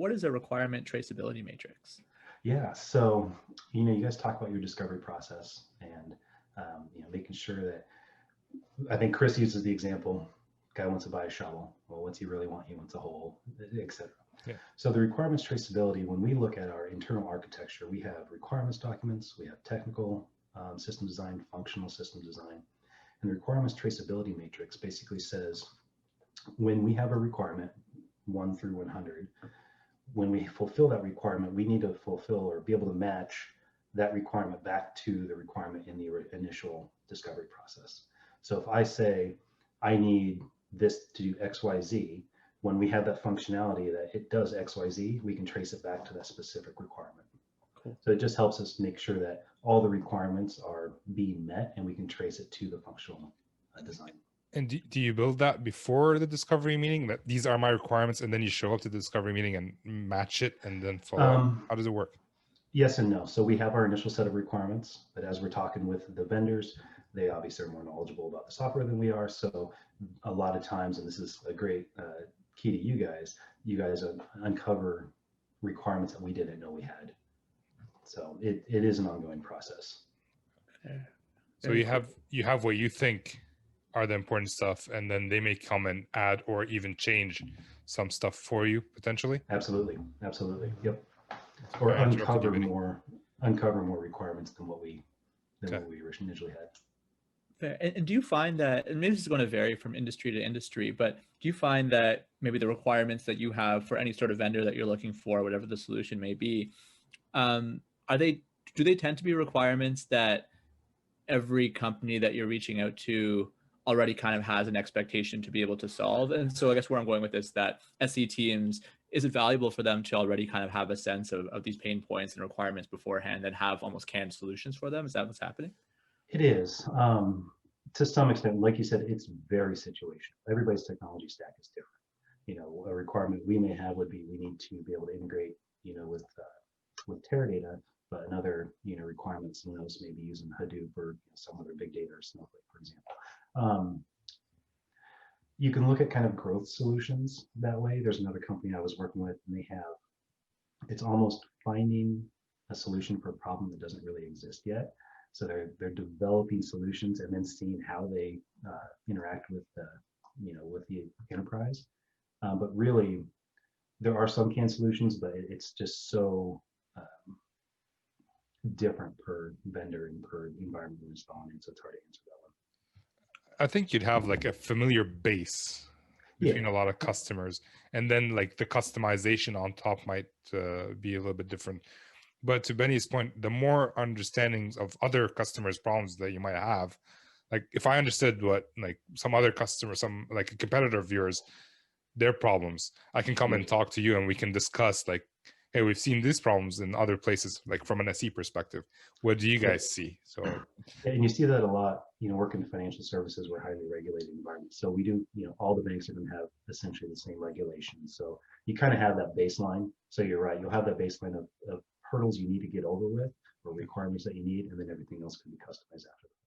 what is a requirement traceability matrix? Yeah, so you guys talk about your discovery process and making sure that I think Chris uses the example. Guy wants to buy a shovel. Well, what's he really want? He wants a hole, etc. Yeah. So the requirements traceability, when we look at our internal architecture, we have requirements documents, we have technical system design, functional system design, and the requirements traceability matrix basically says when we have a requirement, 1 through 100, when we fulfill that requirement, we need to fulfill or be able to match that requirement back to the requirement in the initial discovery process. So if I say, I need this to do XYZ, when we have that functionality that it does XYZ, we can trace it back to that specific requirement. Cool. So it just helps us make sure that all the requirements are being met and we can trace it to the functional design. And do you build that before the discovery meeting, that these are my requirements, and then you show up to the discovery meeting and match it and then follow up? How does it work? Yes and no. So we have our initial set of requirements, but as we're talking with the vendors, they obviously are more knowledgeable about the software than we are. So a lot of times, and this is a great key to you guys uncover requirements that we didn't know we had. So it is an ongoing process. So you have what you think are the important stuff, and then they may come and add or even change some stuff for you potentially. Absolutely. Yep. Or uncover more requirements than what we originally had. Fair. And do you find that, and maybe this is going to vary from industry to industry, but do you find that maybe the requirements that you have for any sort of vendor that you're looking for, whatever the solution may be, do they tend to be requirements that every company that you're reaching out to already kind of has an expectation to be able to solve? And so I guess where I'm going with this, that SE teams, is it valuable for them to already kind of have a sense of these pain points and requirements beforehand and have almost canned solutions for them? Is that what's happening? It is. To some extent, like you said, it's very situational. Everybody's technology stack is different. A requirement we may have would be we need to be able to integrate, with Teradata, but another, requirement someone else may be using Hadoop or some other big data or Snowflake, for example. You can look at kind of growth solutions that way. There's another company I was working with, and it's almost finding a solution for a problem that doesn't really exist yet. So they're developing solutions and then seeing how they interact with the enterprise. But really, there are some canned solutions, but it's just so different per vendor and per environment we're installing, so it's hard to answer that one. I think you'd have like a familiar base between a lot of customers, and then like the customization on top might be a little bit different. But to Benny's point, the more understandings of other customers' problems that you might have, like if I understood what like some other customer, some like a competitor of yours, their problems, I can come and talk to you and we can discuss like, hey, we've seen these problems in other places, like from an SE perspective. What do you guys see? So, and you see that a lot, working in financial services, we're highly regulated environments. So we do, all the banks are going to have essentially the same regulations. So you kind of have that baseline. So you're right, you'll have that baseline of hurdles you need to get over with or requirements that you need, and then everything else can be customized after that.